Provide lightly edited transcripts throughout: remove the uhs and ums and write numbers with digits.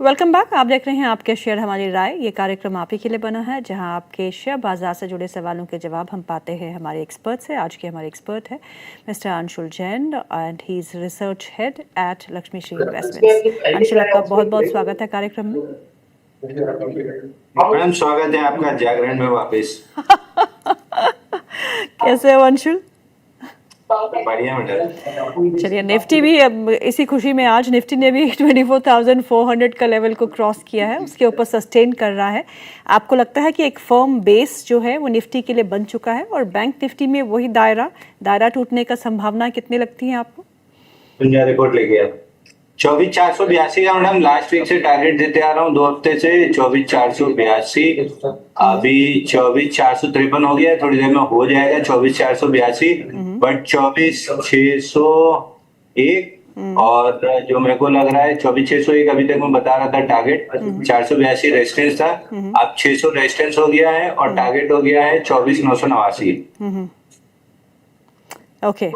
Welcome back. आप देख रहे हैं आपके शेयर हमारी राय। ये कार्यक्रम आप ही के लिए बना है जहां आपके शेयर बाजार से जुड़े सवालों के जवाब हम पाते हैं हमारे एक्सपर्ट से। आज के हमारे एक्सपर्ट है mister Anshul Jain and he is research head at Lakshmi Shri investments. Anshul, आपका बहुत बहुत स्वागत है कार्यक्रम में। मैडम, स्वागत है आपका जागरण में वापस। कैसे हो अंशुल? बढ़िया मैडम। चलिए, निफ्टी भी अब इसी खुशी में आज निफ्टी ने भी 24,400 का लेवल को क्रॉस किया है, उसके ऊपर सस्टेन कर रहा है। आपको लगता है कि एक फर्म बेस जो है वो निफ्टी के लिए बन चुका है और बैंक निफ्टी में वही दायरा टूटने का संभावना कितनी लगती है आपको? दुनिया रिकॉर्ड लेके आया 24,482 का मैडम लास्ट वीक से टारगेट देते आ रहा हूँ 2 हफ्ते से। 24,482 अभी 24,453 हो गया है, थोड़ी देर में हो जाएगा 24,482, बट 24,601 और जो मेरे को लग रहा है 24,601 अभी तक मैं बता रहा था टारगेट। 482 रेजिस्टेंस था, अब 600 रेजिस्टेंस हो गया है और टारगेट हो गया है 24,989। ओके,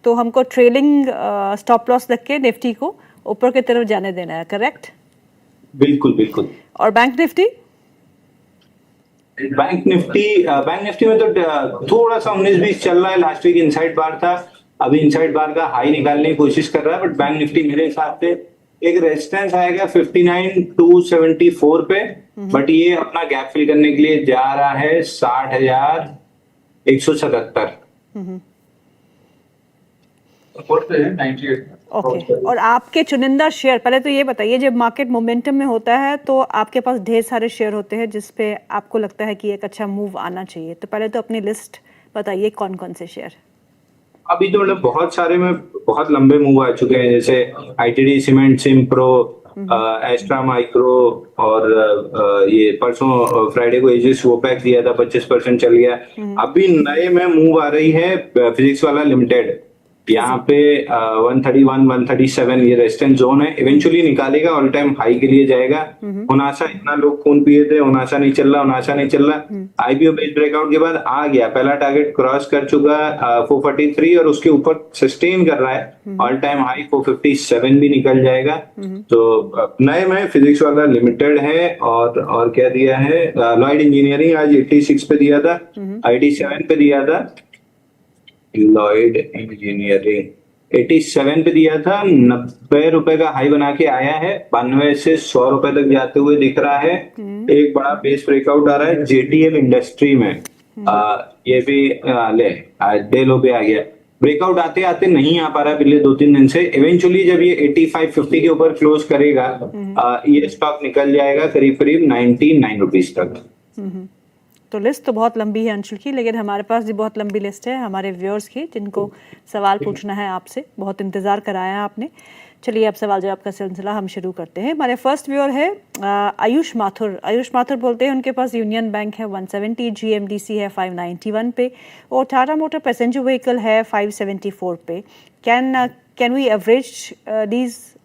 तो हमको ट्रेलिंग स्टॉप लॉस रख के निफ्टी को ऊपर की तरफ जाने देना है, करेक्ट? बिल्कुल बिल्कुल। और बैंक निफ्टी में तो थोड़ा सा 19-20 चल रहा है। लास्ट वीक इनसाइड बार था, अभी इनसाइड बार का हाई निकालने की कोशिश कर रहा है, बट बैंक निफ्टी मेरे हिसाब से एक रेजिस्टेंस आएगा 59,274 पे, बट ये अपना गैप फिल करने के लिए जा रहा है 60,177। ओके, और आपके चुनिंदा शेयर, पहले तो ये बताइए, जब मार्केट मोमेंटम में होता है तो आपके पास ढेर सारे शेयर होते हैं जिसपे आपको लगता है कि एक अच्छा मूव आना चाहिए, तो पहले तो अपनी लिस्ट बताइए कौन कौन से शेयर। अभी तो मतलब बहुत सारे में बहुत लंबे मूव आ चुके हैं, जैसे आईटीडी सीमेंट, सिम्प्रो, एस्ट्रा माइक्रो, और ये परसों फ्राइडे को एजिस वोपैक दिया था, 25% चल गया। अभी नए में मूव आ रही है फिजिक्स वाला लिमिटेड, यहाँ पे 131, 137 ये रेजिस्टेंस जोन है, इवेंचुअली निकालेगा, ऑल टाइम हाई के लिए जाएगा। उनासा, इतना लोग खून पिए थे, उनासा नहीं चल रहा। आईपीओ बेस ब्रेकआउट के बाद आ गया, पहला टारगेट क्रॉस कर चुका 443 और उसके ऊपर सस्टेन कर रहा है, ऑल टाइम हाई 457 भी निकल जाएगा। तो नए में फिजिक्स वाला लिमिटेड है, और क्या दिया है, लॉयड इंजीनियरिंग आज 86 पे दिया था, 87 पे दिया था। लॉयड इंजीनियरिंग 87 पे दिया था, 90 रुपए का हाई बना के आया है, 92 से 100 रुपए तक जाते हुए दिख रहा है। एक बड़ा बेस ब्रेकआउट आ रहा है जेटीएल इंडस्ट्री में, ये भी डे लो पे आ गया। ब्रेकआउट आते आते नहीं आ पा रहा है पिछले 2-3 दिन से। इवेंचुअली जब ये 85-50 के ऊपर क्लोज करेगा, ये स्टॉक निकल जाएगा करीब करीब 99 रुपीज तक। तो लिस्ट तो बहुत लंबी है अंशुल की, लेकिन हमारे पास भी बहुत लंबी लिस्ट है हमारे व्यूअर्स की जिनको सवाल पूछना है आपसे। बहुत इंतज़ार कराया आपने। चलिए, अब सवाल जवाब का सिलसिला हम शुरू करते हैं। हमारे फर्स्ट व्यूअर है आयुष माथुर। आयुष माथुर बोलते हैं उनके पास यूनियन बैंक है 170, जीएमडीसी है 591 पे, और टाटा मोटर पैसेंजर व्हीकल है 574 पे। Can we average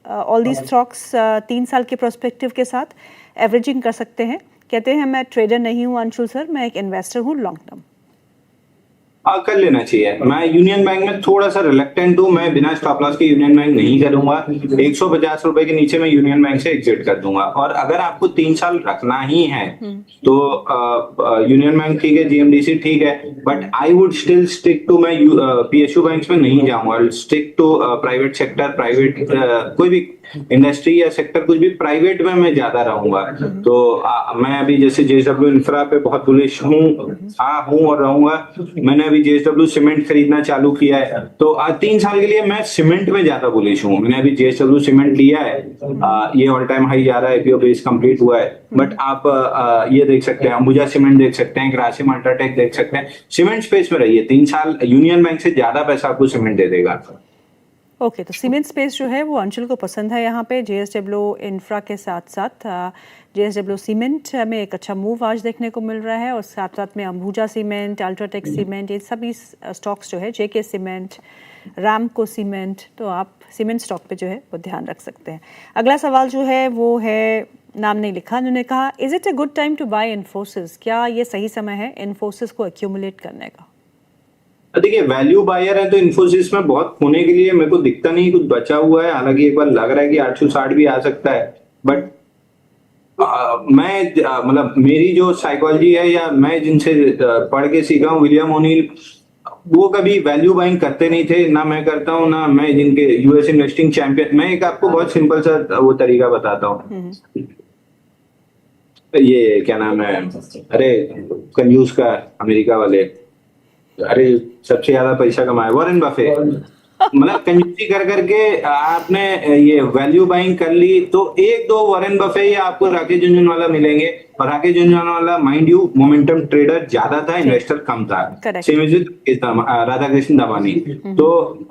all these stocks 3 साल के प्रोस्पेक्टिव के साथ एवरेजिंग कर सकते हैं? कहते हैं मैं ट्रेडर नहीं हूं अंशुल सर, मैं एक इन्वेस्टर हूं लॉन्ग टर्म। कर लेना चाहिए। मैं यूनियन बैंक में थोड़ा सा रिलेक्टेंट हूँ, मैं बिना स्टॉप लॉस के यूनियन बैंक नहीं करूंगा। 150 रुपए के नीचे मैं यूनियन बैंक से एग्जिट कर दूंगा। और अगर आपको 3 साल रखना ही है तो यूनियन बैंक ठीक है, जीएमडीसी ठीक है, but I would still stick to, मैं पीएसयू बैंक में नहीं जाऊंगा, stick to private sector, private कोई भी इंडस्ट्री या सेक्टर, कुछ भी प्राइवेट में मैं ज्यादा रहूंगा। तो मैं अभी जैसे जेएसडब्ल्यू इंफ्रा पे बहुत बुलिश हूँ और रहूंगा। मैंने अभी जेएसडब्ल्यू सीमेंट खरीदना चालू किया है, तो 3 साल के लिए मैं सीमेंट में ज्यादा बुलिश हूँ। मैंने अभी जेएसडब्ल्यू सीमेंट लिया है, ये ऑल टाइम हाई जा रहा है, आईपीओ बेस कंप्लीट हुआ है। बट आप ये देख सकते हैं, अंबुजा सीमेंट देख सकते हैं, ग्रासिम अल्ट्राटेक देख सकते हैं। सीमेंट स्पेस में रहिए, 3 साल यूनियन बैंक से ज्यादा पैसा आपको सीमेंट दे देगा। ओके, तो सीमेंट स्पेस जो है वो अंशुल को पसंद है। यहाँ पे जेएसडब्ल्यू इंफ्रा के साथ साथ जेएसडब्ल्यू सीमेंट में एक अच्छा मूव आज देखने को मिल रहा है, और साथ साथ में अंबुजा सीमेंट, अल्ट्राटेक सीमेंट, ये सभी स्टॉक्स जो है, जेके सीमेंट, रामको सीमेंट, तो आप सीमेंट स्टॉक पे जो है वो ध्यान रख सकते हैं। अगला सवाल जो है वो है, नाम नहीं लिखा, उन्होंने कहा is it a good time to buy Infosys? क्या ये सही समय है इन्फोसिस को एक्यूमुलेट करने का? देखिए, वैल्यू बायर है तो इन्फोसिस में बहुत होने के लिए मेरे को दिखता नहीं कुछ बचा हुआ है। हालांकि एक बार लग रहा है कि 860 भी आ सकता है, बट मैं मतलब मेरी जो साइकोलॉजी है या मैं जिनसे पढ़ के सीखा हूँ, विलियम ओनील वो कभी वैल्यू बाइंग करते नहीं थे, ना मैं करता हूँ, ना मैं जिनके यूएस इन्वेस्टिंग चैंपियन। मैं एक आपको बहुत सिंपल सा वो तरीका बताता हूँ। ये क्या नाम है, अरे कंजूस का अमेरिका वाले, अरे सबसे ज्यादा पैसा कमाए वॉरेन बफे। मतलब कंजूसी कर करके आपने ये वैल्यू बाइंग कर ली तो एक दो वॉरेन बफे या आपको राकेश झुनझुनवाला मिलेंगे। और Rakesh Jhunjhunwala mind you momentum trader ज्यादा था, इन्वेस्टर कम था। Correct. Same is Radha Krishna Damani. तो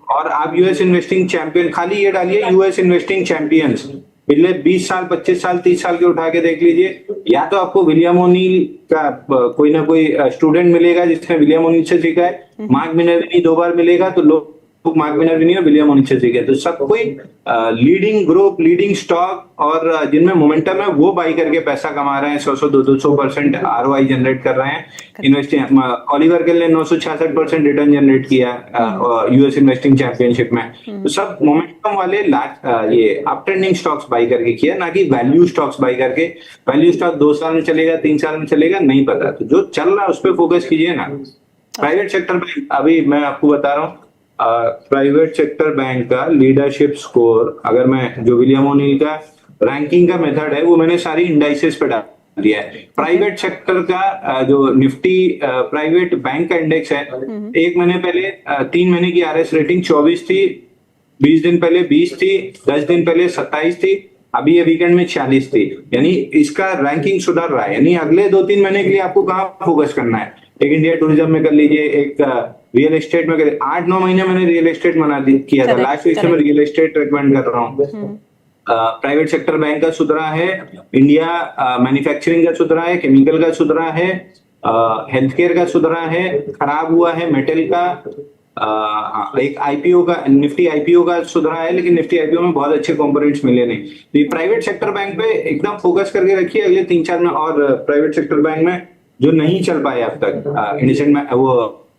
और आप यूएस इन्वेस्टिंग चैंपियन, खाली ये डालिए यूएस इन्वेस्टिंग चैंपियंस पिछले 20 साल 25 साल 30 साल के उठा के देख लीजिए, या तो आपको विलियम ओनील का कोई ना कोई स्टूडेंट मिलेगा जिसने विलियम ओनील से सीखा है। मार्क मिनर्विनी 2 बार मिलेगा तो लोग मार्क मिनर्विनी और विलियम ओनील से सीखे। तो सब कोई लीडिंग ग्रुप, लीडिंग स्टॉक और जिनमें मोमेंटम है वो बाई करके पैसा कमा रहे हैं, 100-200% आरओआई जनरेट कर रहे हैं। इन्वेस्टिंग ओलिवर गिल ने 966% रिटर्न जनरेट किया यूएस इन्वेस्टिंग चैंपियनशिप में। तो सब मोमेंटम वाले ये अप ट्रेंडिंग स्टॉक्स बाई करके किया, ना कि वैल्यू स्टॉक्स बाई करके। वैल्यू स्टॉक 2 साल में चलेगा, 3 साल में चलेगा, नहीं पता। तो जो चल रहा है उस पर फोकस कीजिए ना। प्राइवेट सेक्टर बैंक, अभी मैं आपको बता रहा हूँ, प्राइवेट सेक्टर बैंक का लीडरशिप स्कोर, अगर मैं जो विलियम ओनील का रैंकिंग का मेथड है वो मैंने सारी इंडाइसेस पे डाल दिया है। प्राइवेट सेक्टर का जो निफ्टी प्राइवेट बैंक का इंडेक्स है, 1 महीने पहले 3 महीने की आरएस रेटिंग 24 थी, 20 दिन पहले 20 थी, 10 दिन पहले 27 थी, अभी ये वीकेंड में 46 थी। यानी इसका रैंकिंग सुधर रहा है। यानी अगले 2-3 महीने के लिए आपको कहाँ फोकस करना है? एक इंडिया टूरिज्म में कर लीजिए, एक रियल एस्टेट में कर। 8-9 महीने मैंने रियल एस्टेट किया था। लास्ट वीक से मैं रियल एस्टेट रिकमेंड कर रहा हूँ। प्राइवेट सेक्टर बैंक का सुधरा है, इंडिया मैन्युफैक्चरिंग का सुधरा है, केमिकल का सुधरा है, हेल्थ केयर का सुधरा है, खराब हुआ है मेटल का, एक आईपीओ का, निफ्टी आईपीओ का सुधरा है, लेकिन निफ्टी आईपीओ में बहुत अच्छे कंपोनेंट्स मिले नहीं। तो ये प्राइवेट सेक्टर बैंक पे एकदम फोकस करके रखिए अगले 3-4 में। और प्राइवेट सेक्टर बैंक में जो नहीं चल पाए अब तक, इंडसइंड बैंक वो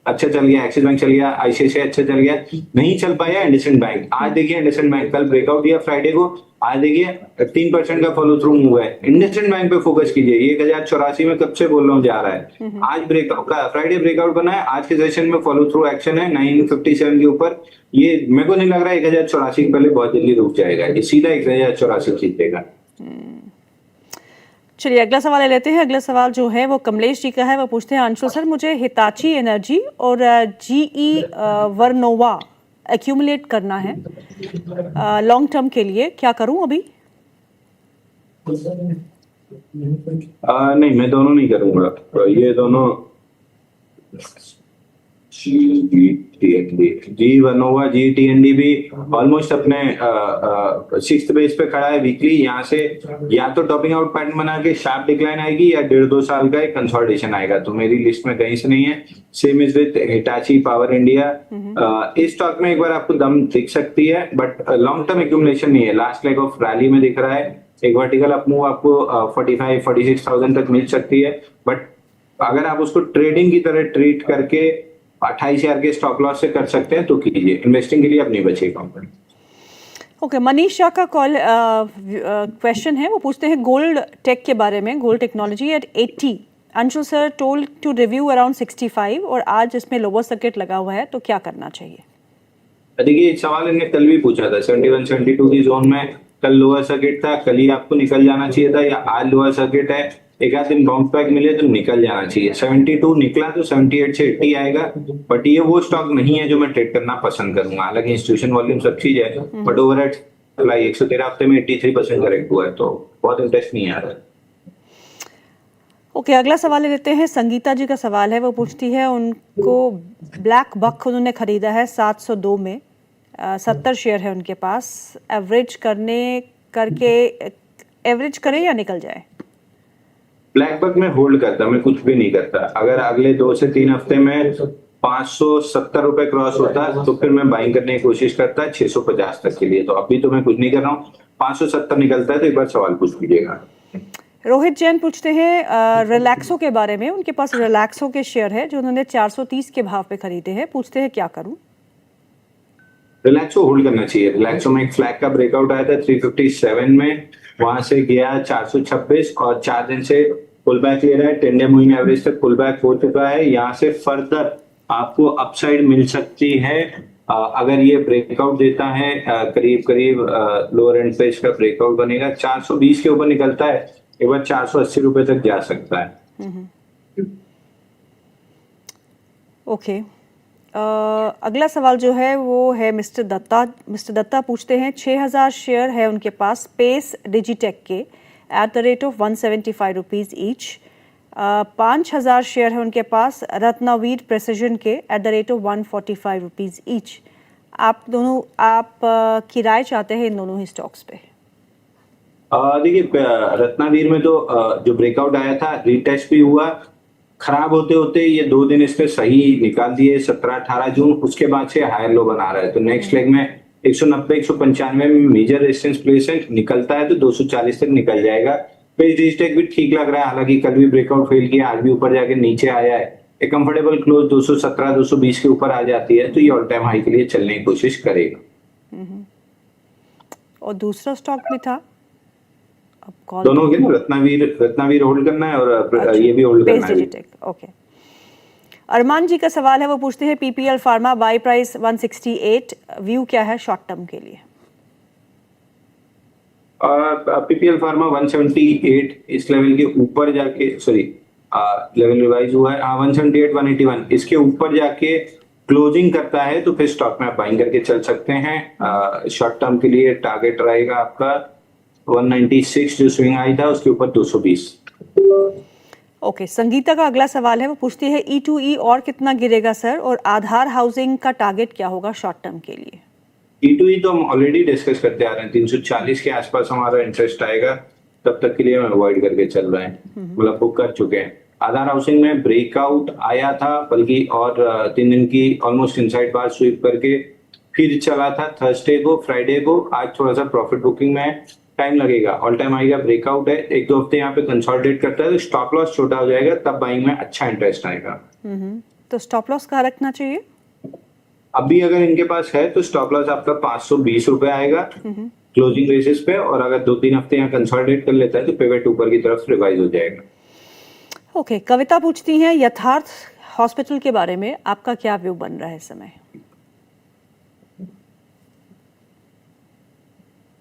अच्छा चल गया, एक्सिस बैंक चल गया, आईसीआईसीआई अच्छा चल गया, नहीं चल पाया इंडसइंड बैंक। आज देखिए इंडसइंड बैंक कल ब्रेकआउट दिया फ्राइडे को, आज देखिए 3% का फॉलो थ्रू मूव है। इंडसइंड बैंक पे फोकस कीजिए। ये 1084 में कब से बोल रहा हूँ जा रहा है, आज ब्रेकआउट का, फ्राइडे ब्रेकआउट बना है, आज के सेशन में फॉलो थ्रू एक्शन है 957 के ऊपर। ये मेरे को नहीं लग रहा है 1084 के पहले बहुत जल्दी रुक जाएगा, ये सीधा 1084 जीतेगा। चलिए अगला सवाल ले लेते हैं। अगला सवाल जो है वो कमलेश जी का है। वो पूछते हैं, अंशुल सर मुझे हिताची एनर्जी और जीई वर्नोवा एक्यूमुलेट करना है लॉन्ग टर्म के लिए, क्या करूं अभी? नहीं, मैं दोनों नहीं करूंगा। ये दोनों जी वर्नोवा जी टीएनडी भी ऑलमोस्ट अपने 6th बेस पे खड़ा है वीकली। यहाँ से या तो टॉपिंग आउट पैटर्न बना के शार्प डिक्लाइन आएगी या 1.5-2 साल का एक कंसोलिडेशन आएगा। तो मेरी लिस्ट में कहीं से नहीं है। Same is with Hitachi power India. इस स्टॉक में एक बार आपको दम दिख सकती है, बट लॉन्ग टर्म एक्यूमुलेशन नहीं है। लास्ट लेग ऑफ रैली में दिख रहा है एक वर्टिकल अप मूव आपको 45-46,000 तक मिल सकती है। बट अगर आप उसको ट्रेडिंग की तरह ट्रीट करके 28,000 के स्टॉप लॉस से कर सकते हैं तो कीजिए। इन्वेस्टिंग के लिए अपनी बची कंपनी। ओके, मनीष शाह का कॉल क्वेश्चन है। वो पूछते हैं गोल्ड टेक के बारे में, gold technology at 80, Anshul sir told to review around 65 और आज इसमें लोअर सर्किट लगा हुआ है, तो क्या करना चाहिए? देखिए एक सवाल इन्हें कल भी पूछा था, 71-72 की जोन में कल लोअर सर्किट था, कल ही आपको निकल जाना चाहिए था, या आज लोअर सर्किट है, एक आध दिन बाउंस बैक मिले तो निकल जाना चाहिए। 72 निकला तो 78 से 80 आएगा। बट ये वो स्टॉक नहीं है जो मैं ट्रेड करना पसंद करूंगा। हालांकि इंस्टीट्यूशन वॉल्यूम सब चीज है, बट ओवरएट 113 हफ्ते में 83% करेक्ट हुआ है, तो बहुत इंटरेस्ट नहीं आ रहा है। ओके, अगला सवाल ले लेते हैं। संगीता जी का सवाल है। वो पूछती है, उनको ब्लैक बक उन्होंने खरीदा है 702 में, 70 शेयर है उनके पास, एवरेज करें या निकल जाए? ब्लैक बक में होल्ड करता, मैं कुछ भी नहीं करता। अगर अगले 2 से 3 हफ्ते में 570 रुपए क्रॉस होता तो फिर मैं बाइंग करने की कोशिश करता 650 तक के लिए। तो अभी तो मैं कुछ नहीं कर रहा हूँ। 570 निकलता है तो एक बार सवाल पूछ लीजिएगा। रोहित जैन पूछते हैं रिलैक्सो के बारे में। उनके पास रिलैक्सो के शेयर है जो उन्होंने 430 के भाव पे खरीदे हैं। पूछते हैं क्या करूं? रिलैक्सो होल्ड करना चाहिए। रिलैक्सो में एक फ्लैग का ब्रेकआउट आया था 357 में, वहां से गया 426 और 4 दिन से पुल बैक ले रहा है। 10 डे मूविंग एवरेज तक पुल बैक हो चुका है। यहाँ से फर्दर आपको अपसाइड मिल सकती है अगर ये ब्रेकआउट देता है। करीब करीब लोअर एंड पे इसका ब्रेकआउट बनेगा, 420 के ऊपर निकलता है, एक बार 480 रुपए तक जा सकता है। ओके, अगला सवाल जो है वो है मिस्टर दत्ता। मिस्टर दत्ता पूछते हैं 6000 शेयर है उनके पास स्पेस डिजिटेक के at the rate of 175 rupees each. 5000 share है उनके पास रत्नावीर प्रेसिजन के at the rate of 145 rupees each. आप की राय चाहते हैं इन दोनों ही स्टॉक्स पे? देखिए, रत्नावीर में तो जो ब्रेकआउट आया था, रीटेस्ट भी हुआ, खराब होते होते ये 2 दिन इसके सही निकाल दिए 17-18 जून, उसके बाद से हायर लो बना रहा है। तो नेक्स्ट लेग में 190-195 में मेजर रेजिस्टेंस प्लेस है, निकलता है तो 240 तक निकल जाएगा। पेज डिजिटेक भी ठीक लग रहा है, हालांकि कल भी ब्रेकआउट फेल किया, आज भी ऊपर जाके नीचे आया है। एक कंफर्टेबल क्लोज 217-220 के ऊपर आ जाती है तो ये ऑल टाइम हाई के लिए चलने की कोशिश करेगा। और दूसरा स्टॉक भी था, अब कॉल दोनों हो गए ना, रत्नावीर होल्ड करना है और ये भी होल्ड करना है। ओके। अरमान जी का सवाल है, वो पूछते हैं PPL pharma buy price 168, view क्या है शॉर्ट टर्म के लिए? पीपीएल फार्मा 178 इस लेवल के ऊपर जाके, सॉरी लेवल रिवाइज हुआ है, 178 181 इसके ऊपर जाके क्लोजिंग करता है तो फिर स्टॉक में आप बाइंग करके चल सकते हैं। शॉर्ट टर्म के लिए टारगेट रहेगा आपका 196 जो स्विंग आई था, उसके ऊपर 220। ओके, संगीता का अगला सवाल है, वो पूछती है E2E और कितना गिरेगा सर, और आधार हाउसिंग का टारगेट क्या होगा शॉर्ट टर्म के लिए? E2E तो हम ऑलरेडी डिस्कस करते आ रहे हैं, 340 के आसपास हमारा इंटरेस्ट आएगा, तब तक के लिए हम अवॉइड करके चल रहे हैं, मतलब बुक कर चुके हैं। आधार हाउसिंग में ब्रेकआउट आया था, बल्कि और 3 दिन की ऑलमोस्ट इनसाइड बार स्वीप करके फिर चला था थर्सडे को, फ्राइडे को। आज थोड़ा सा प्रॉफिट बुकिंग में टाइम लगेगा, ऑल टाइम हाई का ब्रेकआउट है, 1-2 हफ्ते यहाँ पे कंसोलिडेट करता है तो स्टॉप लॉस छोटा हो जाएगा, तब बाइंग में अच्छा इंटरेस्ट आएगा। तो स्टॉप लॉस कहाँ रखना चाहिए? अभी अगर इनके पास है तो स्टॉप लॉस आपका 520 रुपए आएगा क्लोजिंग बेसिस पे, और अगर 2-3 हफ्ते यहाँ कंसोलिडेट कर लेता है तो पिवट ऊपर की तरफ रिवाइज हो जाएगा। ओके, कविता पूछती हैं यथार्थ हॉस्पिटल के बारे में आपका क्या व्यू बन रहा है इस समय?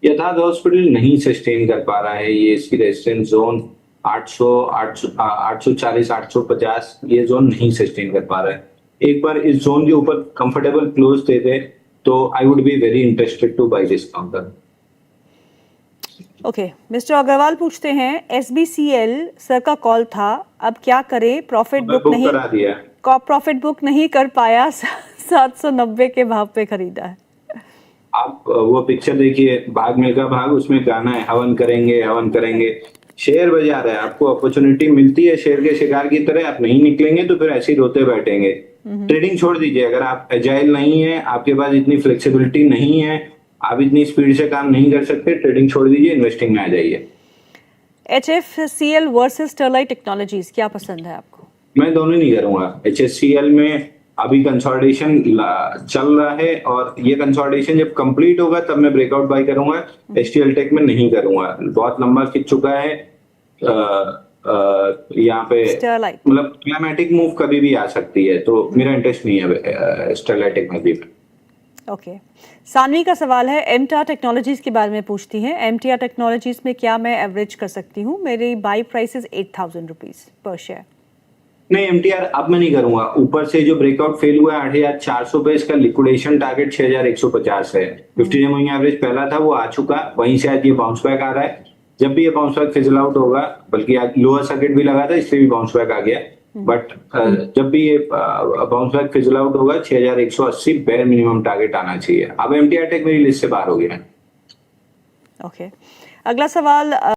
यथार्थ हॉस्पिटल नहीं सस्टेन कर पा रहा है, ये इसकी रेजिस्टेंस जोन 840 850 ये जोन नहीं सस्टेन कर पा रहा है। एक बार इस जोन के ऊपर कंफर्टेबल क्लोज दे दे तो I would be very interested to buy this counter. Okay, Mister Agarwal पूछते हैं SBCL सर का कॉल था, अब क्या करें, प्रॉफिट बुक नहीं कर पाया, 790 के भाव पे खरीदा है। आप वो पिक्चर देखिए, भाग मिल्खा भाग, उसमें गाना है हवन करेंगे हवन करेंगे, शेयर बाजार है, आपको अपॉर्चुनिटी मिलती है शेयर के शिकार की तरह, आप नहीं निकलेंगे तो फिर ऐसे ही रोते बैठेंगे। ट्रेडिंग छोड़ दीजिए, अगर आप एजाइल नहीं है, आपके पास इतनी फ्लेक्सिबिलिटी नहीं है, आप इतनी स्पीड से काम नहीं कर सकते, ट्रेडिंग छोड़ दीजिए, इन्वेस्टिंग में आ जाइए। HFCL वर्सेस स्टरलाइट टेक्नोलॉजीज क्या पसंद है आपको? मैं दोनों नहीं करूंगा। HFCL में अभी कंसोलिडेशन चल रहा है और ये कंसोलिडेशन जब कंप्लीट होगा तब मैं ब्रेकआउट बाय करूंगा। HTL टेक में नहीं करूंगा, बहुत लंबा खिंच चुका है यहाँ पे, मतलब क्लाइमेटिक मूव कभी भी आ सकती है, तो मेरा इंटरेस्ट नहीं है स्टरलाइट टेक में भी। ओके, सानवी का सवाल है एमटीआर टेक्नोलॉजीज के बारे में पूछती हैं, एमटीआर टेक्नोलॉजीज में क्या मैं एवरेज कर सकती हूँ? मेरी by price is 8000 rupees per share. नहीं, एमटीआर अब मैं नहीं करूंगा, ऊपर से जो ब्रेकआउट फेल हुआ है 8400 पे, इसका लिक्विडेशन टारगेट 6150 है। 50 डे मूविंग एवरेज पहला था वो आ चुका, वहीं से आज ये बाउंस बैक आ रहा है। जब भी ये बाउंस बैक फिजल आउट होगा, बल्कि आज लोअर सर्किट भी लगा था इसलिए भी बाउंस बैक आ गया, बट जब भी ये बाउंस बैक फिजल आउट होगा 6180 बेयर मिनिमम टारगेट आना चाहिए। अब एमटीआर टेक मेरी लिस्ट से बाहर हो गया है। ओके, अगला सवाल